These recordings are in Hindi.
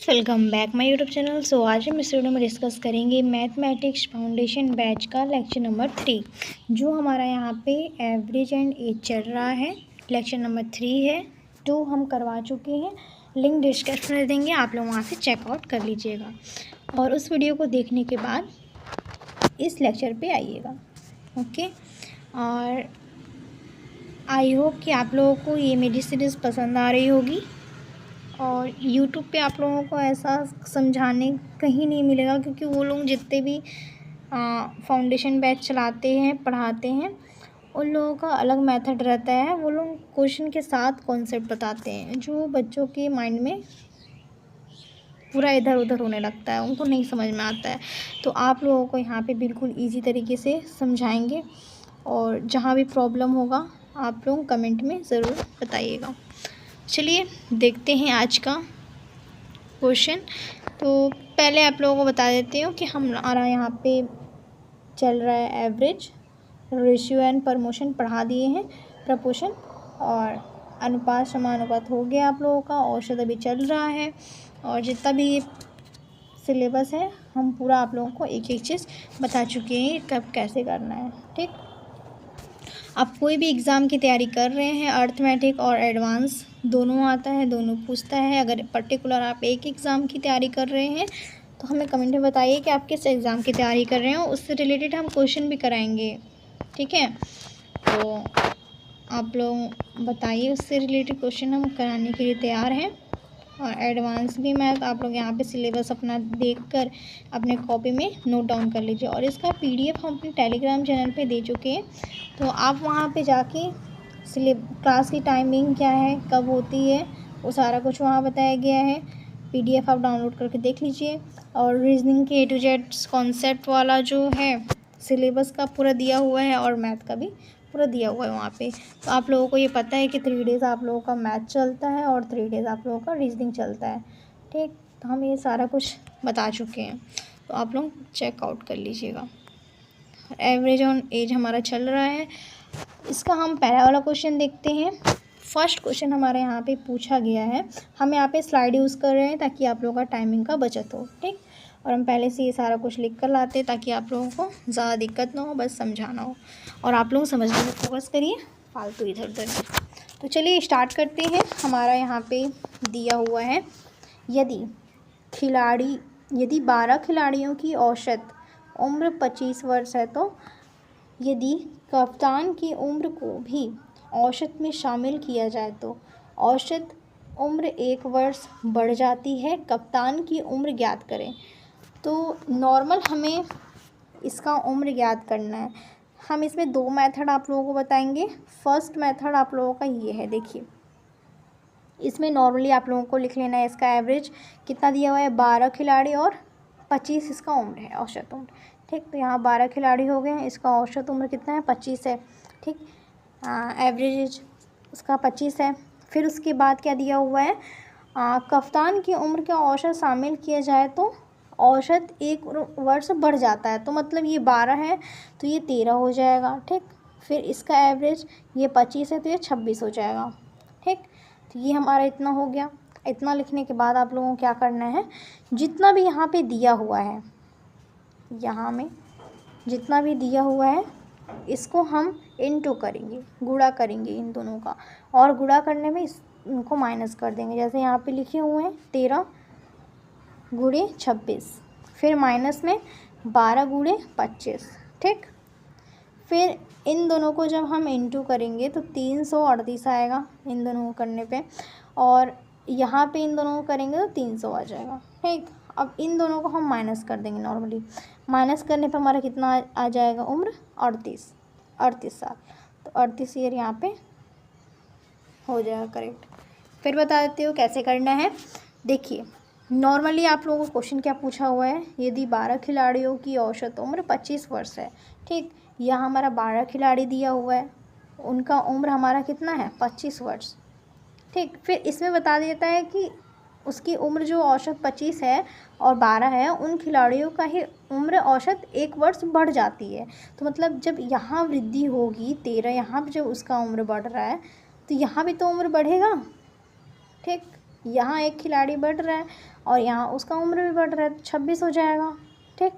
Welcome back my YouTube channel. So आज हम इस वीडियो में डिस्कस करेंगे मैथमेटिक्स फाउंडेशन बैच का लेक्चर नंबर 3, जो हमारा यहाँ पे एवरेज एंड एज चल रहा है। लेक्चर नंबर 3 है, 2 हम करवा चुके हैं। लिंक डिस्क्रिप्शन में देंगे, आप लोग वहाँ से चेकआउट कर लीजिएगा और उस वीडियो को देखने के बाद इस लेक्चर पे आइएगा। ओके, और आई होप कि आप लोगों को ये मेरी सीरीज़ पसंद आ रही होगी। और यूट्यूब पे आप लोगों को ऐसा समझाने कहीं नहीं मिलेगा, क्योंकि वो लोग जितने भी फाउंडेशन बैच चलाते हैं, पढ़ाते हैं, उन लोगों का अलग मेथड रहता है। वो लोग क्वेश्चन के साथ कॉन्सेप्ट बताते हैं, जो बच्चों के माइंड में पूरा इधर उधर होने लगता है, उनको नहीं समझ में आता है। तो आप लोगों को यहाँ पे बिल्कुल ईजी तरीके से समझाएंगे, और जहाँ भी प्रॉब्लम होगा आप लोग कमेंट में ज़रूर बताइएगा। चलिए देखते हैं आज का क्वेश्चन। तो पहले आप लोगों को बता देती हूँ कि हमारा यहाँ पे चल रहा है एवरेज, रेशियो एंड प्रमोशन पढ़ा दिए हैं, प्रपोर्शन और अनुपात समानुपात हो गया आप लोगों का। औसत अभी चल रहा है, और जितना भी सिलेबस है हम पूरा आप लोगों को एक एक चीज़ बता चुके हैं कब कैसे करना है। ठीक, आप कोई भी एग्ज़ाम की तैयारी कर रहे हैं, अर्थमेटिक और एडवांस दोनों आता है, दोनों पूछता है। अगर पर्टिकुलर आप एक एग्ज़ाम की तैयारी कर रहे हैं तो हमें कमेंट में बताइए कि आप किस एग्ज़ाम की तैयारी कर रहे हो, उससे रिलेटेड हम क्वेश्चन भी कराएंगे। ठीक है, तो आप लोग बताइए, उससे रिलेटेड क्वेश्चन हम कराने के लिए तैयार हैं। और एडवांस भी मैथ आप लोग यहाँ पे सिलेबस अपना देखकर अपने कॉपी में नोट डाउन कर लीजिए। और इसका पीडीएफ हम अपने टेलीग्राम चैनल पे दे चुके हैं, तो आप वहाँ पे जाके क्लास की टाइमिंग क्या है, कब होती है, वो सारा कुछ वहाँ बताया गया है। पीडीएफ आप डाउनलोड करके देख लीजिए। और रीजनिंग के A to Z कॉन्सेप्ट वाला जो है सिलेबस का पूरा दिया हुआ है, और मैथ का भी पूरा दिया हुआ है वहाँ पे। तो आप लोगों को ये पता है कि 3 डेज़ आप लोगों का मैथ चलता है और 3 डेज़ आप लोगों का रीजनिंग चलता है। ठीक, तो हम ये सारा कुछ बता चुके हैं, तो आप लोग चेकआउट कर लीजिएगा। एवरेज ऑन एज हमारा चल रहा है। इसका हम पहला वाला क्वेश्चन देखते हैं। फर्स्ट क्वेश्चन हमारे यहाँ पे पूछा गया है। हम यहाँ पे स्लाइड यूज़ कर रहे हैं ताकि आप लोगों का टाइमिंग का बचत हो। ठीक, और हम पहले से ये सारा कुछ लिख कर लाते हैं ताकि आप लोगों को ज़्यादा दिक्कत ना हो, बस समझाना हो और आप लोग समझने में फोकस करिए, फालतू इधर उधर। तो चलिए स्टार्ट करते हैं। हमारा यहाँ पे दिया हुआ है, यदि 12 खिलाड़ियों की औसत उम्र 25 वर्ष है, तो यदि कप्तान की उम्र को भी औसत में शामिल किया जाए तो औसत उम्र 1 वर्ष बढ़ जाती है। कप्तान की उम्र ज्ञात करें। तो नॉर्मल हमें इसका उम्र ज्ञात करना है। हम इसमें 2 मेथड आप लोगों को बताएंगे। फर्स्ट मेथड आप लोगों का ये है, देखिए इसमें नॉर्मली आप लोगों को लिख लेना है इसका एवरेज कितना दिया हुआ है, 12 खिलाड़ी और 25 इसका उम्र है, औसत उम्र। ठीक, तो यहाँ 12 खिलाड़ी हो गए हैं, इसका औसत उम्र कितना है, 25 है। ठीक, एवरेज उसका 25 है। फिर उसके बाद क्या दिया हुआ है, कप्तान की उम्र का औसत शामिल किया जाए तो औसत 1 वर्ष बढ़ जाता है। तो मतलब ये 12 है तो ये 13 हो जाएगा। ठीक, फिर इसका एवरेज ये 25 है तो ये 26 हो जाएगा। ठीक, तो ये हमारा इतना हो गया। इतना लिखने के बाद आप लोगों को क्या करना है, जितना भी यहाँ पे दिया हुआ है, यहाँ में जितना भी दिया हुआ है इसको हम इनटू करेंगे, गुणा करेंगे इन दोनों का, और गुणा करने में इनको माइनस कर देंगे। जैसे यहाँ पे लिखे हुए हैं 13 गुणे 26, फिर माइनस में 12 गुणे 25। ठीक, फिर इन दोनों को जब हम इनटू करेंगे तो 338 आएगा इन दोनों को करने पे, और यहाँ पे इन दोनों को करेंगे तो 300 आ जाएगा। ठीक, अब इन दोनों को हम माइनस कर देंगे। नॉर्मली माइनस करने पे हमारा कितना आ जाएगा, उम्र 38 साल। तो 38 ईयर यहाँ पे हो जाएगा करेक्ट। फिर बता देती हूँ कैसे करना है। देखिए नॉर्मली आप लोगों को क्वेश्चन क्या पूछा हुआ है, यदि 12 खिलाड़ियों की औसत उम्र 25 वर्ष है। ठीक, यहाँ हमारा 12 खिलाड़ी दिया हुआ है, उनका उम्र हमारा कितना है, 25 वर्ष। ठीक, फिर इसमें बता देता है कि उसकी उम्र जो औसत 25 है और 12 है, उन खिलाड़ियों का ही उम्र औसत 1 वर्ष बढ़ जाती है। तो मतलब जब यहाँ वृद्धि होगी 13, यहाँ पर जब उसका उम्र बढ़ रहा है तो यहाँ भी तो उम्र बढ़ेगा। ठीक, यहाँ एक खिलाड़ी बढ़ रहा है और यहाँ उसका उम्र भी बढ़ रहा है, तो 26 हो जाएगा। ठीक,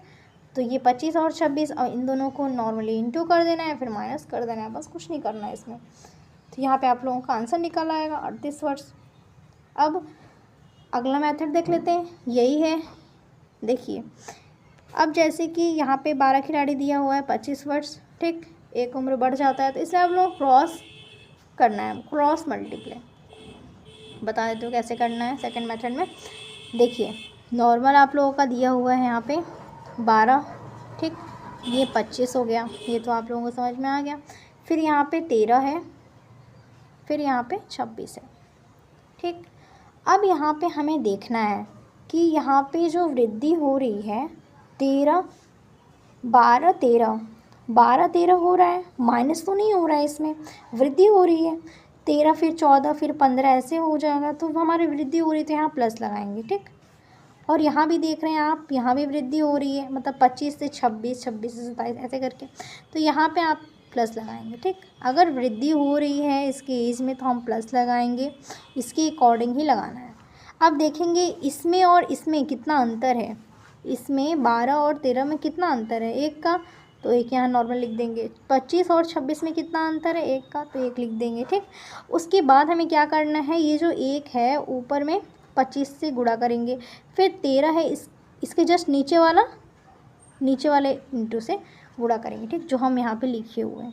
तो ये 25 और 26, और इन दोनों को नॉर्मली इंटू कर देना है, फिर माइनस कर देना है, बस कुछ नहीं करना है इसमें। तो यहाँ पे आप लोगों का आंसर निकल आएगा 38 वर्ष। अब अगला मेथड देख लेते हैं, यही है। देखिए, अब जैसे कि यहाँ पे 12 खिलाड़ी दिया हुआ है, 25 वर्ष। ठीक, एक उम्र बढ़ जाता है, तो इसलिए आप लोग क्रॉस करना है, क्रॉस मल्टीप्लाई। बता देते हो कैसे करना है सेकंड मेथड में। देखिए, नॉर्मल आप लोगों का दिया हुआ है यहाँ पे 12। ठीक, ये 25 हो गया, ये तो आप लोगों को समझ में आ गया। फिर यहाँ पे 13 है, फिर यहाँ पे 26 है। ठीक, अब यहाँ पे हमें देखना है कि यहाँ पे जो वृद्धि हो रही है 13 12 13 हो रहा है, माइनस तो नहीं हो रहा है, इसमें वृद्धि हो रही है। 13 फिर 14 फिर 15 ऐसे हो जाएगा, तो हमारी वृद्धि हो रही है, तो यहाँ प्लस लगाएंगे। ठीक, और यहाँ भी देख रहे हैं आप, यहाँ भी वृद्धि हो रही है, मतलब 25 से 26, 26 से 27 ऐसे करके, तो यहाँ पे आप प्लस लगाएंगे। ठीक, अगर वृद्धि हो रही है इसके एज में तो हम प्लस लगाएंगे, इसके अकॉर्डिंग ही लगाना है। अब देखेंगे इसमें और इसमें कितना अंतर है, इसमें 12 और 13 में कितना अंतर है, एक का, तो एक यहाँ नॉर्मल लिख देंगे। 25 और 26 में कितना अंतर है, एक का, तो एक लिख देंगे। ठीक, उसके बाद हमें क्या करना है, ये जो एक है ऊपर में 25 से गुणा करेंगे, फिर 13 है इसके जस्ट नीचे वाले इंटू से गुणा करेंगे। ठीक, जो हम यहाँ पे लिखे हुए हैं,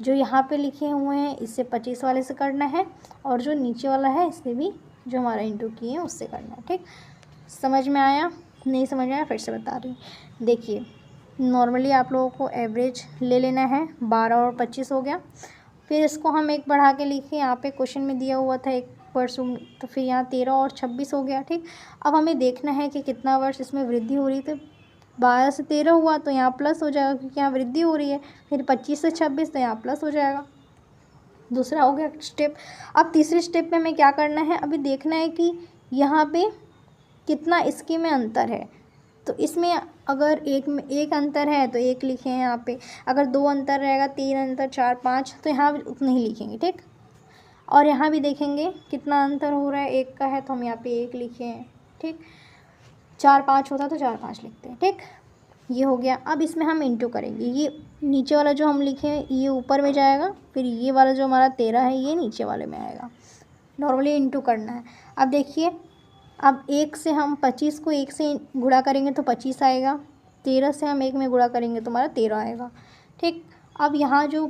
जो यहाँ पे लिखे हुए हैं इससे 25 वाले से करना है, और जो नीचे वाला है इससे भी जो हमारा इंटू किए हैं उससे करना है। ठीक, समझ में आया? नहीं समझ में आया फिर से बता रही हूँ। देखिए, नॉर्मली आप लोगों को एवरेज ले लेना है, 12 और 25 हो गया। फिर इसको हम एक बढ़ा के लिखे, यहाँ पे क्वेश्चन में दिया हुआ था 1%, तो फिर यहाँ 13 और 26 हो गया। ठीक, अब हमें देखना है कि कितना वर्ष इसमें वृद्धि हो रही, तो 12 से 13 हुआ तो यहाँ प्लस हो जाएगा, क्योंकि यहाँ वृद्धि हो रही है। फिर 25 से 26 तो यहाँ प्लस हो जाएगा। दूसरा हो गया स्टेप। अब तीसरे स्टेप में हमें क्या करना है, अभी देखना है कि यहाँ पे कितना इसके में अंतर है। तो इसमें अगर एक अंतर है तो एक लिखे हैं यहाँ पे, अगर 2 अंतर रहेगा, 3 अंतर, 4 5, तो यहाँ भी उतना ही लिखेंगे। ठीक, और यहाँ भी देखेंगे कितना अंतर हो रहा है, एक का है तो हम यहाँ पे 1 लिखे हैं। ठीक, 4 5 होता तो 4 5 लिखते हैं। ठीक, ये हो गया। अब इसमें हम इंटू करेंगे, ये नीचे वाला जो हम लिखे हैं ये ऊपर में जाएगा, फिर ये वाला जो हमारा 13 है ये नीचे वाले में आएगा। नॉर्मली इंटू करना है। अब देखिए, अब 1 से हम 25 को 1 से गुणा करेंगे तो 25 आएगा, 13 से हम 1 में गुणा करेंगे तो हमारा 13 आएगा। ठीक, अब यहाँ जो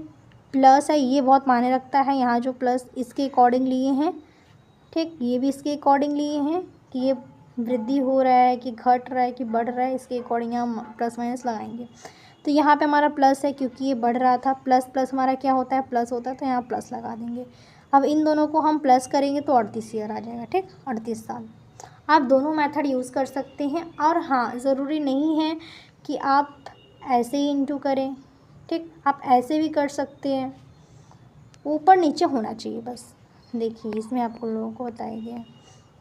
प्लस है ये बहुत मायने रखता है, यहाँ जो प्लस इसके अकॉर्डिंग लिए हैं। ठीक, ये भी इसके अकॉर्डिंग लिए हैं कि ये वृद्धि हो रहा है कि घट रहा है कि बढ़ रहा है, इसके अकॉर्डिंग हम प्लस माइनस लगाएंगे। तो यहाँ पे हमारा प्लस है, क्योंकि ये बढ़ रहा था, प्लस प्लस हमारा क्या होता है, प्लस होता है, तो यहाँ प्लस लगा देंगे। अब इन दोनों को हम प्लस करेंगे तो 38 ईयर आ जाएगा। ठीक, 38 साल। आप दोनों मेथड यूज़ कर सकते हैं, और हाँ, ज़रूरी नहीं है कि आप ऐसे ही इंटू करें। ठीक, आप ऐसे भी कर सकते हैं, ऊपर नीचे होना चाहिए बस। देखिए, इसमें आपको लोगों को बताया गया है,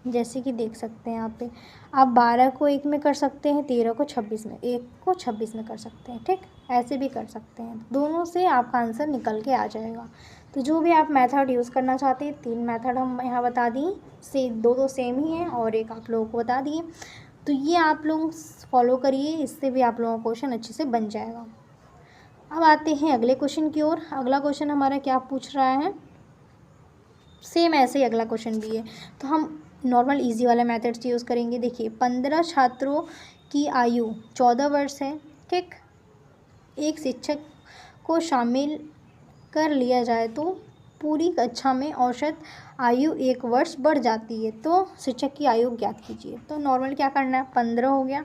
जैसे कि देख सकते हैं यहाँ पे, आप 12 को 1 में कर सकते हैं, 13 को 26 में, 1 को 26 में कर सकते हैं। ठीक, ऐसे भी कर सकते हैं, दोनों से आपका आंसर निकल के आ जाएगा। तो जो भी आप मेथड यूज़ करना चाहते हैं, 3 मेथड हम यहाँ बता दिए, से 2 सेम ही हैं और एक आप लोगों को बता दिए। तो ये आप लोग फॉलो करिए, इससे भी आप लोगों का क्वेश्चन अच्छे से बन जाएगा। अब आते हैं अगले क्वेश्चन की ओर। अगला क्वेश्चन हमारा क्या पूछ रहा है, सेम ऐसे ही अगला क्वेश्चन भी है, तो हम नॉर्मल इजी वाला मेथड्स यूज़ करेंगे। देखिए, 15 छात्रों की आयु 14 वर्ष है। ठीक, एक शिक्षक को शामिल कर लिया जाए तो पूरी कक्षा में औसत आयु 1 वर्ष बढ़ जाती है, तो शिक्षक की आयु ज्ञात कीजिए। तो नॉर्मल क्या करना है, 15 हो गया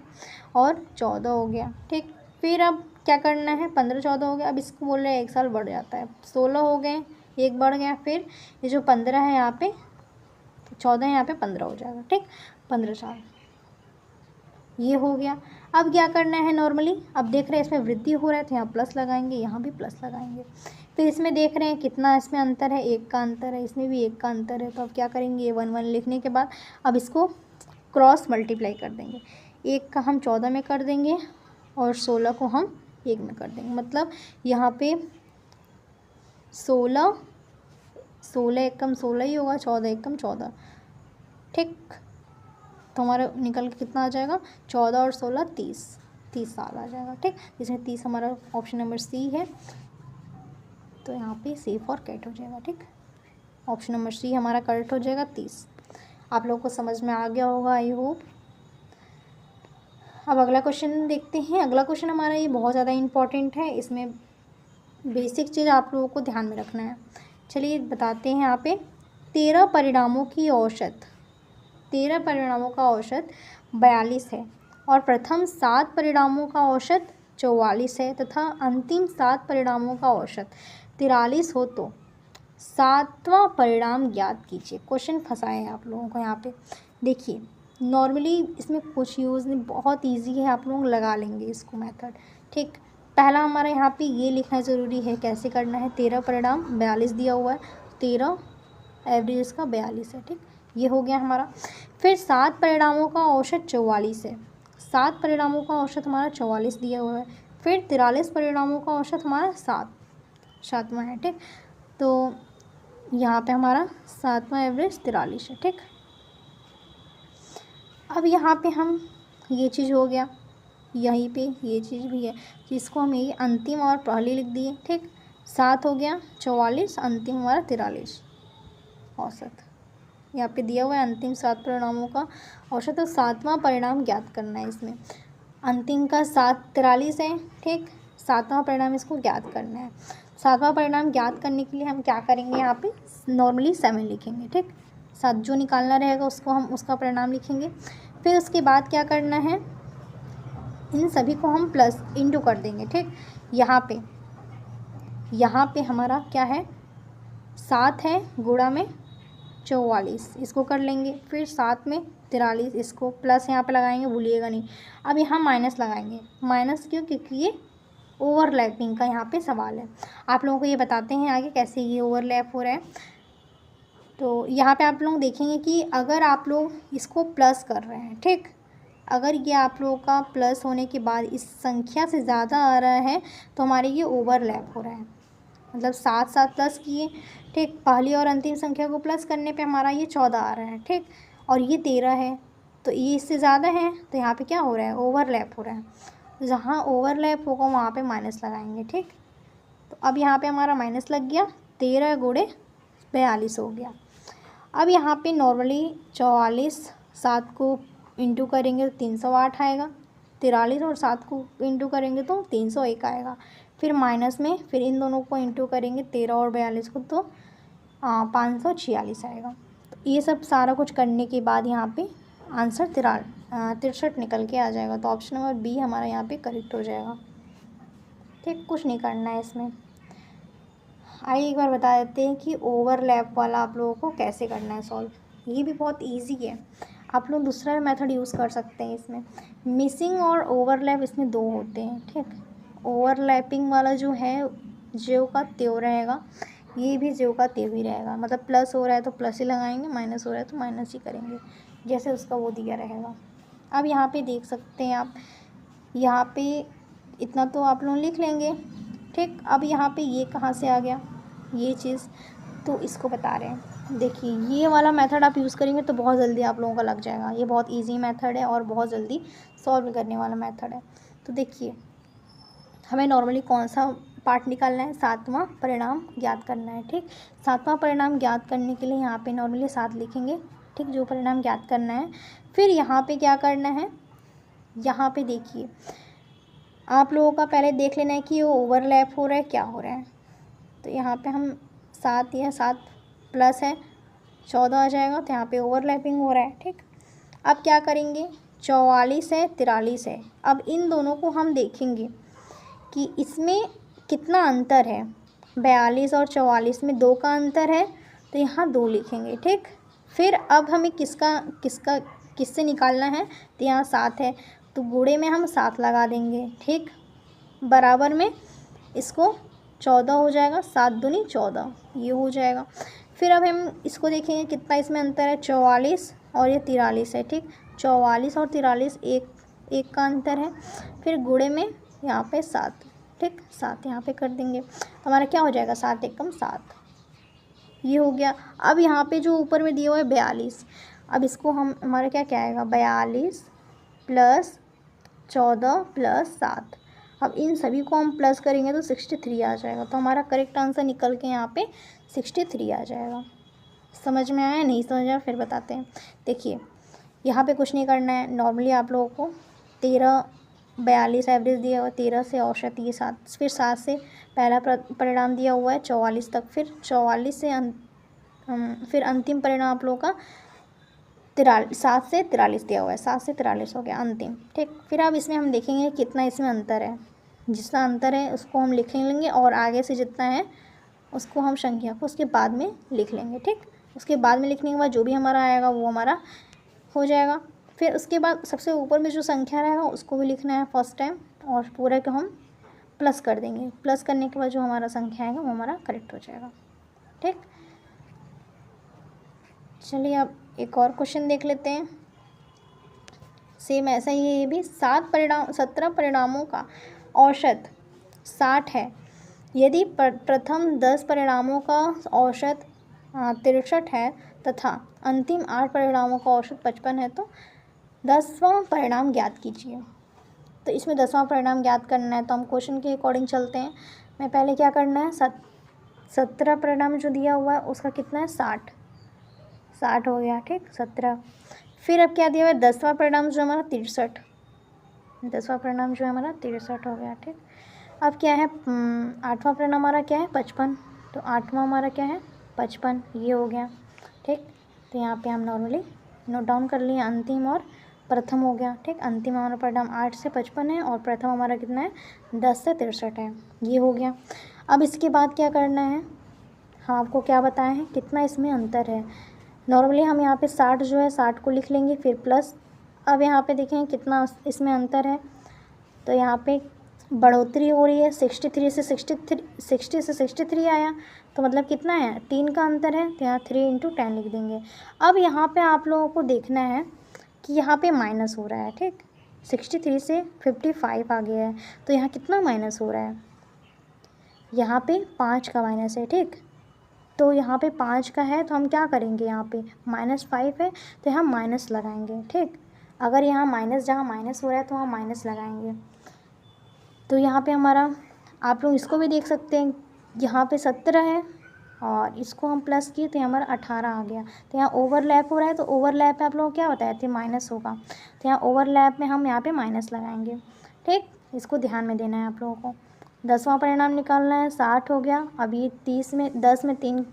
और 14 हो गया। ठीक, फिर अब क्या करना है, 15 14 हो गया, अब इसको बोल रहे हैं 1 साल बढ़ जाता है, 16 हो गए, 1 बढ़ गया, फिर ये जो 15 है यहाँ पे 14 है, यहाँ पे 15 हो जाएगा। ठीक, 15 साल ये हो गया। अब क्या करना है, नॉर्मली अब देख रहे हैं इसमें वृद्धि हो रहा है तो यहाँ प्लस लगाएंगे, यहाँ भी प्लस लगाएंगे। फिर इसमें देख रहे हैं कितना इसमें अंतर है, 1 का अंतर है, इसमें भी 1 का अंतर है, तो अब क्या करेंगे, 1 1 लिखने के बाद अब इसको क्रॉस मल्टीप्लाई कर देंगे। 1 का हम 14 में कर देंगे और 16 को हम 1 में कर देंगे, मतलब यहाँ पे 16 1 कम 16 ही होगा, 14 1 कम 14। ठीक। तो हमारा निकल के कितना आ जाएगा, 14 और 16 30 साल आ जाएगा। ठीक, इसमें 30 हमारा ऑप्शन नंबर सी है, तो यहाँ पे सी फॉर कैट हो जाएगा। ठीक, ऑप्शन नंबर सी हमारा करेक्ट हो जाएगा 30। आप लोगों को समझ में आ गया होगा आई होप। अब अगला क्वेश्चन देखते हैं। अगला क्वेश्चन हमारा ये बहुत ज़्यादा इम्पॉर्टेंट है, इसमें बेसिक चीज़ आप लोगों को ध्यान में रखना है। चलिए बताते हैं। यहाँ पे 13 परिणामों की औसत, 13 परिणामों का औसत 42 है और प्रथम 7 परिणामों का औसत 44 है तथा अंतिम 7 परिणामों का औसत 43 हो तो 7वां परिणाम ज्ञात कीजिए। क्वेश्चन फंसाए हैं आप लोगों को यहाँ पे। देखिए नॉर्मली इसमें कुछ यूज़ नहीं, बहुत इजी है, आप लोग लगा लेंगे इसको मेथड। ठीक, पहला हमारा यहाँ पे ये लिखना ज़रूरी है, कैसे करना है। 13 परिणाम 42 दिया हुआ है, 13 एवरेज इसका 42 है। ठीक, ये हो गया हमारा। फिर 7 परिणामों का औसत 44 है, 7 परिणामों का औसत हमारा 44 दिया हुआ है। फिर 43 परिणामों का औसत हमारा 7वां है। ठीक, तो यहाँ पे हमारा 7वां एवरेज 43 है। ठीक, अब यहाँ पे हम ये चीज़ हो गया, यहीं पे ये चीज़ भी है, जिसको हम ये अंतिम और पहली लिख दिए। ठीक, 7 हो गया 44, अंतिम हमारा 43 औसत यहाँ पे दिया हुआ है। अंतिम 7 परिणामों का औसत, तो 7वां परिणाम ज्ञात करना है इसमें। अंतिम का 7 43 है। ठीक, 7वां परिणाम इसको ज्ञात करना है। 7वां परिणाम ज्ञात करने के लिए हम क्या करेंगे, यहाँ पे नॉर्मली 7 लिखेंगे। ठीक, 7 जो निकालना रहेगा उसको हम उसका परिणाम लिखेंगे। फिर उसके बाद क्या करना है, इन सभी को हम प्लस इंटू कर देंगे। ठीक, यहाँ पे हमारा क्या है, 7 है गुणा में 44, इसको कर लेंगे। फिर 7 में 43, इसको प्लस यहाँ पे लगाएंगे, भूलिएगा नहीं। अब यहाँ माइनस लगाएंगे। माइनस क्यों, क्योंकि ये ओवरलैपिंग का यहाँ पे सवाल है। आप लोगों को ये बताते हैं आगे कैसे ये ओवरलैप हो रहा है। तो यहाँ पे आप लोग देखेंगे कि अगर आप लोग इसको प्लस कर रहे हैं, ठीक, अगर ये आप लोगों का प्लस होने के बाद इस संख्या से ज़्यादा आ रहा है तो हमारे ये ओवरलैप हो रहा है। मतलब 7 प्लस किए, ठीक, पहली और अंतिम संख्या को प्लस करने पे हमारा ये 14 आ रहा है। ठीक, और ये 13 है, तो ये इससे ज़्यादा है, तो यहाँ पे क्या हो रहा है, ओवरलैप हो रहा है। जहाँ ओवरलैप होगा वहाँ पे माइनस लगाएंगे। ठीक, तो अब यहाँ पे हमारा माइनस लग गया, 13 गुणे 42 हो गया। अब यहाँ पे नॉर्मली 44 7 को इंटू करेंगे तो 308 आएगा, 43 और 7 को इंटू करेंगे तो 301 आएगा। फिर माइनस में फिर इन दोनों को इंटू करेंगे 13 और 42 को, तो 546 आएगा। तो ये सब सारा कुछ करने के बाद यहाँ पे आंसर 63 निकल के आ जाएगा। तो ऑप्शन नंबर बी हमारा यहाँ पे करेक्ट हो जाएगा। ठीक, कुछ नहीं करना है इसमें। आइए एक बार बता देते हैं कि ओवरलैप वाला आप लोगों को कैसे करना है सॉल्व। ये भी बहुत इजी है, आप लोग दूसरा मेथड यूज़ कर सकते हैं इसमें। मिसिंग और ओवरलैप इसमें 2 होते हैं। ठीक, ओवरलैपिंग वाला जो है ज्यों का त्यों रहेगा, ये भी ज्यों का त्यों ही रहेगा। मतलब प्लस हो रहा है तो प्लस ही लगाएंगे, माइनस हो रहा है तो माइनस ही करेंगे, जैसे उसका वो दिया रहेगा। अब यहाँ पे देख सकते हैं आप, यहाँ पे इतना तो आप लोग लिख लेंगे। ठीक, अब यहाँ पे ये कहाँ से आ गया ये चीज़, तो इसको बता रहे हैं। देखिए ये वाला मेथड आप यूज़ करेंगे तो बहुत जल्दी आप लोगों का लग जाएगा। ये बहुत इजी मेथड है और बहुत जल्दी सॉल्व करने वाला मेथड है। तो देखिए हमें नॉर्मली कौन सा पार्ट निकालना है, 7वां परिणाम ज्ञात करना है। ठीक, 7वां परिणाम ज्ञात करने के लिए यहाँ पे नॉर्मली 7 लिखेंगे। ठीक, जो परिणाम ज्ञात करना है। फिर यहाँ पे क्या करना है, यहाँ पे देखिए आप लोगों का पहले देख लेना है कि वो ओवरलैप हो रहा है क्या हो रहा है। तो यहाँ पे हम 7 या 7 प्लस है 14 आ जाएगा, तो यहाँ पे ओवरलैपिंग हो रहा है। ठीक, अब क्या करेंगे, 44 है 43 है। अब इन दोनों को हम देखेंगे कि इसमें कितना अंतर है। 42 और 44 में 2 का अंतर है, तो यहाँ 2 लिखेंगे। ठीक, फिर अब हमें किससे निकालना है, तो यहाँ 7 है तो गुणे में हम 7 लगा देंगे। ठीक, बराबर में इसको 14 हो जाएगा, 7 दूनी 14 ये हो जाएगा। फिर अब हम इसको देखेंगे कितना इसमें अंतर है, 44 और ये 43 है। ठीक, 44 और 43 एक का अंतर है। फिर गुणे में यहाँ पे 7, ठीक, 7 यहाँ पे कर देंगे, हमारा क्या हो जाएगा, 7 एकम 7 ये हो गया। अब यहाँ पे जो ऊपर में दिया हुआ है 42, अब इसको हम हमारा क्या क्या आएगा 42 प्लस 14 प्लस 7। अब इन सभी को हम प्लस करेंगे तो 63 आ जाएगा। तो हमारा करेक्ट आंसर निकल के यहाँ पे 63 आ जाएगा। समझ में आया? नहीं समझ आया फिर बताते हैं। देखिए यहाँ पे कुछ नहीं करना है। नॉर्मली आप लोगों को 13 42 एवरेज दिया हुआ है, 13 से औसत ये 7, फिर 7 से पहला परिणाम दिया हुआ है 44 तक, फिर 44 से फिर अंतिम परिणाम आप लोगों का 7 से 43 दिया हुआ है, 7 से 43 हो गया अंतिम। ठीक, फिर अब इसमें हम देखेंगे कितना इसमें अंतर है। जितना अंतर है उसको हम लिख लेंगे और आगे से जितना है उसको हम संख्या को उसके बाद में लिख लेंगे। ठीक, उसके बाद में लिखने के बाद जो भी हमारा आएगा वो हमारा हो जाएगा। फिर उसके बाद सबसे ऊपर में जो संख्या रहेगा उसको भी लिखना है फर्स्ट टाइम, और पूरे को हम प्लस कर देंगे। प्लस करने के बाद जो हमारा संख्या आएगा वो हमारा करेक्ट हो जाएगा। ठीक, चलिए अब एक और क्वेश्चन देख लेते हैं। सेम ऐसा ही है ये भी। 17 परिणामों का औसत 60 है। यदि प्रथम 10 परिणामों का औसत 63 है तथा अंतिम 8 परिणामों का औसत 55 है तो 10वां परिणाम ज्ञात कीजिए। तो इसमें 10वां परिणाम ज्ञात करना है तो हम क्वेश्चन के अकॉर्डिंग चलते हैं। मैं पहले क्या करना है 17 परिणाम जो दिया हुआ है उसका कितना है 60 हो गया। ठीक, 17। फिर अब क्या दिया हुआ है 10वां परिणाम जो हमारा 63, 10वां परिणाम जो है हमारा 63 हो गया। ठीक, अब क्या है 8वां परिणाम हमारा क्या है 55, तो 8वां हमारा क्या है 55, ये हो गया। ठीक, तो यहाँ पे हम नॉर्मली नोट डाउन कर लिए अंतिम और प्रथम हो गया। ठीक, अंतिम हमारा परिणाम 8 से 55 है और प्रथम हमारा कितना है 10 से 63 है, ये हो गया। अब इसके बाद क्या करना है, हाँ आपको क्या बताया है कितना इसमें अंतर है। नॉर्मली हम यहाँ पे 60 जो है 60 को लिख लेंगे, फिर प्लस। अब यहाँ पे देखें कितना इसमें अंतर है, तो यहाँ पे बढ़ोतरी हो रही है 60 से 63 आया, तो मतलब कितना है 3 का अंतर है, तो यहाँ 3 × 10 लिख देंगे। अब यहाँ पे आप लोगों को देखना है कि यहाँ पे माइनस हो रहा है। ठीक, 63 से 55 आ गया है, तो यहाँ कितना माइनस हो रहा है, यहाँ पे 5 का माइनस है। ठीक, तो यहाँ पे 5 का है तो हम क्या करेंगे, यहाँ पे -5 है तो यहाँ माइनस लगाएंगे। ठीक, अगर यहाँ माइनस जहाँ माइनस हो रहा है तो वहाँ माइनस लगाएंगे। तो यहाँ पे हमारा आप लोग इसको भी देख सकते हैं, यहाँ पे 17 है और इसको हम प्लस किए तो हमारा 18 आ गया। तो यहाँ ओवरलैप हो रहा है, तो ओवरलैप में आप लोग क्या बताए थे माइनस होगा, तो यहाँ ओवरलैप में हम यहाँ पे माइनस लगाएंगे। ठीक, इसको ध्यान में देना है आप लोगों को। 10वां परिणाम निकालना है 60 हो गया। अब ये 10 में 3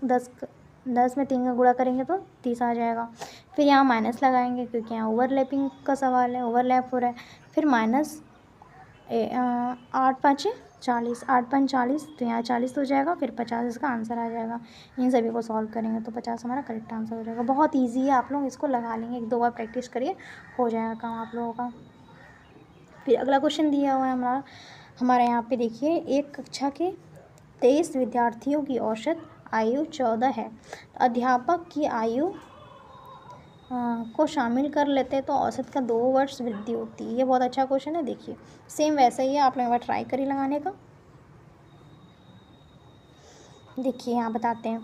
का गुणा करेंगे तो 30 आ जाएगा। फिर यहाँ माइनस लगाएंगे क्योंकि यहाँ ओवरलैपिंग का सवाल है, ओवरलैप हो रहा है। फिर माइनस 8 5 40, 8 5 40, तो यहाँ 40 हो जाएगा, फिर 50 इसका आंसर आ जाएगा। इन सभी को सॉल्व करेंगे तो 50 हमारा करेक्ट आंसर हो जाएगा। बहुत ईजी है, आप लोग इसको लगा लेंगे, 1-2 बार प्रैक्टिस करिए हो जाएगा काम आप लोगों का। फिर अगला क्वेश्चन दिया हुआ है हमारा यहाँ पे देखिए, एक कक्षा के 23 विद्यार्थियों की औसत आयु 14 है, तो अध्यापक की आयु को शामिल कर लेते हैं तो औसत का 2 वर्ष वृद्धि होती है। ये बहुत अच्छा क्वेश्चन है। देखिए सेम वैसा ही है, आप लोग एक बार ट्राई करिए लगाने का। देखिए यहाँ बताते हैं,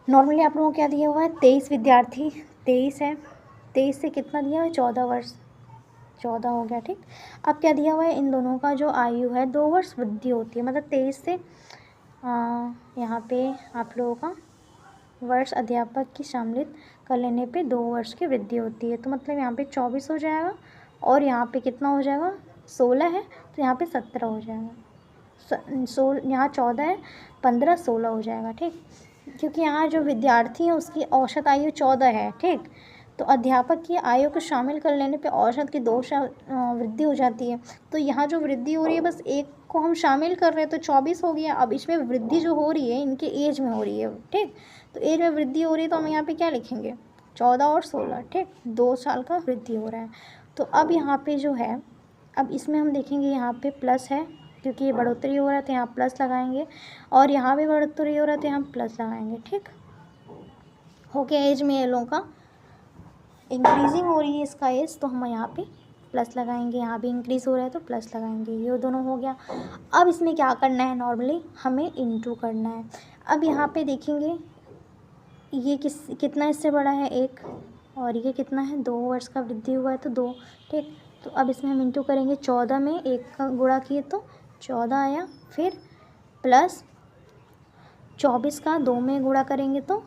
नॉर्मली आप लोगों को क्या दिया हुआ है 23 विद्यार्थी, 23 है, 23 से कितना दिया हुआ है 14 वर्ष, 14 हो गया। ठीक, अब क्या दिया हुआ है इन दोनों का जो आयु है 2 वर्ष वृद्धि होती है, मतलब 23 से यहाँ पे आप लोगों का वर्ष अध्यापक की शामिलित कर लेने पे 2 वर्ष की वृद्धि होती है। तो मतलब यहाँ पे 24 हो जाएगा और यहाँ पे कितना हो जाएगा 16 है, तो यहाँ पे 17 हो जाएगा। यहाँ 14 है, 15 16 हो जाएगा। ठीक, क्योंकि यहाँ जो विद्यार्थी है उसकी औसत आयु 14 है। ठीक, तो अध्यापक की आयु को शामिल कर लेने पे औसत की 2 वृद्धि हो जाती है। तो यहाँ जो वृद्धि हो रही है बस एक को हम शामिल कर रहे हैं तो 24 हो गया। अब इसमें वृद्धि जो हो रही है इनके एज में हो रही है। ठीक, तो एज में वृद्धि हो रही है तो हम यहाँ पे क्या लिखेंगे 14 और 16। ठीक, 2 साल का वृद्धि हो रहा है। तो अब यहाँ पे जो है, अब इसमें हम देखेंगे यहाँ पे प्लस है क्योंकि ये बढ़ोतरी हो रहा है तो यहाँ प्लस लगाएंगे, और यहाँ भी बढ़ोतरी हो रहा है तो यहाँ प्लस लगाएंगे। ठीक, हो गया एज में ये लोगों का इंक्रीजिंग हो रही है इसका एज, तो हम यहाँ पे प्लस लगाएंगे। यहाँ भी इंक्रीज़ हो रहा है तो प्लस लगाएंगे, ये दोनों हो गया। अब इसमें क्या करना है, नॉर्मली हमें इंटू करना है। अब यहाँ पे देखेंगे ये कितना इससे बड़ा है 1, और ये कितना है, 2 वर्ष का वृद्धि हुआ है तो 2, ठीक। तो अब इसमें हम इंटू करेंगे, 14 में 1 का गुणा किए तो 14 आया, फिर प्लस 24 का 2 में गुणा करेंगे तो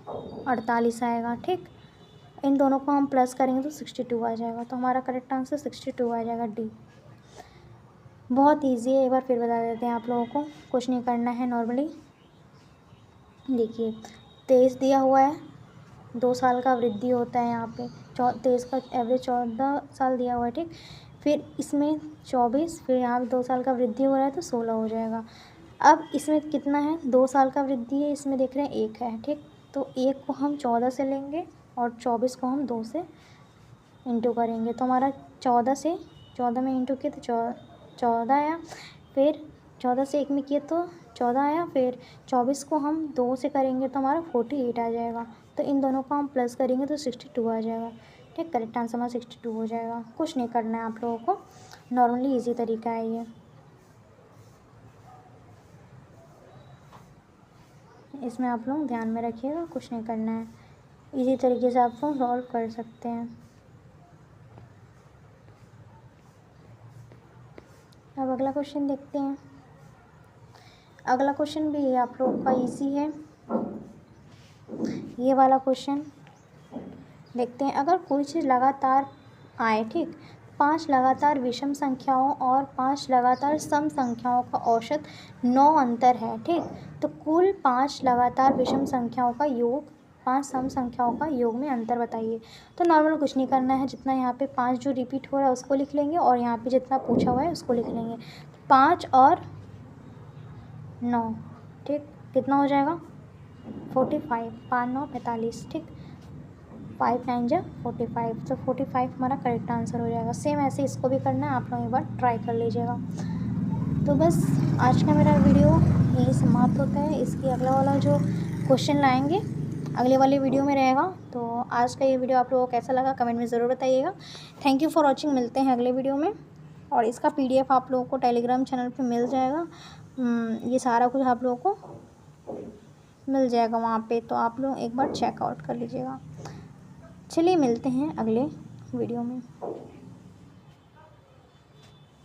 48 आएगा, ठीक। इन दोनों को हम प्लस करेंगे तो 62 आ जाएगा। तो हमारा करेक्ट आंसर 62 आ जाएगा, डी। बहुत ईजी है, एक बार फिर बता देते हैं आप लोगों को, कुछ नहीं करना है नॉर्मली। देखिए 23 दिया हुआ है, 2 साल का वृद्धि होता है यहाँ पे, 23 का एवरेज 14 साल दिया हुआ है, ठीक। फिर इसमें 24, फिर यहाँ पे 2 साल का वृद्धि हो रहा है तो 16 हो जाएगा। अब इसमें कितना है, 2 साल का वृद्धि है, इसमें देख रहे हैं 1 है, ठीक। तो 1 को हम 14 से लेंगे और 24 को हम 2 से इंटू करेंगे, तो हमारा 14 से 14 में इंटू किए तो 14 आया, फिर 14 से 1 में किए तो 14 आया, फिर 24 को हम 2 से करेंगे तो हमारा 48 आ जाएगा। तो इन दोनों को हम प्लस करेंगे तो 62 आ जाएगा, ठीक। करेक्ट आंसर हमारा 62 हो जाएगा। कुछ नहीं करना है आप लोगों को, नॉर्मली इजी तरीका है ये। इसमें आप लोग ध्यान में रखिएगा, कुछ नहीं करना है, इजी तरीके से आप लोग सॉल्व कर सकते हैं। अब अगला क्वेश्चन देखते हैं। अगला क्वेश्चन भी आप लोगों का इजी है, ये वाला क्वेश्चन देखते हैं। अगर कोई चीज़ लगातार आए, ठीक, 5 लगातार विषम संख्याओं और 5 लगातार सम संख्याओं का औसत 9 अंतर है, ठीक। तो कुल 5 लगातार विषम संख्याओं का योग, 5 सम संख्याओं का योग में अंतर बताइए। तो नॉर्मल कुछ नहीं करना है, जितना यहाँ पे 5 जो रिपीट हो रहा है उसको लिख लेंगे और यहाँ पे जितना पूछा हुआ है उसको लिख लेंगे। 5 और 9, ठीक, कितना हो जाएगा 45, 5 9 45, ठीक। 5 9 जा 45, तो 45 हमारा करेक्ट आंसर हो जाएगा। सेम ऐसे इसको भी करना है, आप लोग एक बार ट्राई कर लीजिएगा। तो बस आज का मेरा वीडियो यही समाप्त होता है। इसकी अगला वाला जो क्वेश्चन लाएंगे अगले वाले वीडियो में रहेगा। तो आज का ये वीडियो आप लोगों को कैसा लगा कमेंट में ज़रूर बताइएगा। थैंक यू फॉर वॉचिंग, मिलते हैं अगले वीडियो में। और इसका PDF आप लोगों को टेलीग्राम चैनल पे मिल जाएगा। ये सारा कुछ आप लोगों को मिल जाएगा वहाँ पे, तो आप लोग एक बार चेकआउट कर लीजिएगा। चलिए मिलते हैं अगले वीडियो में।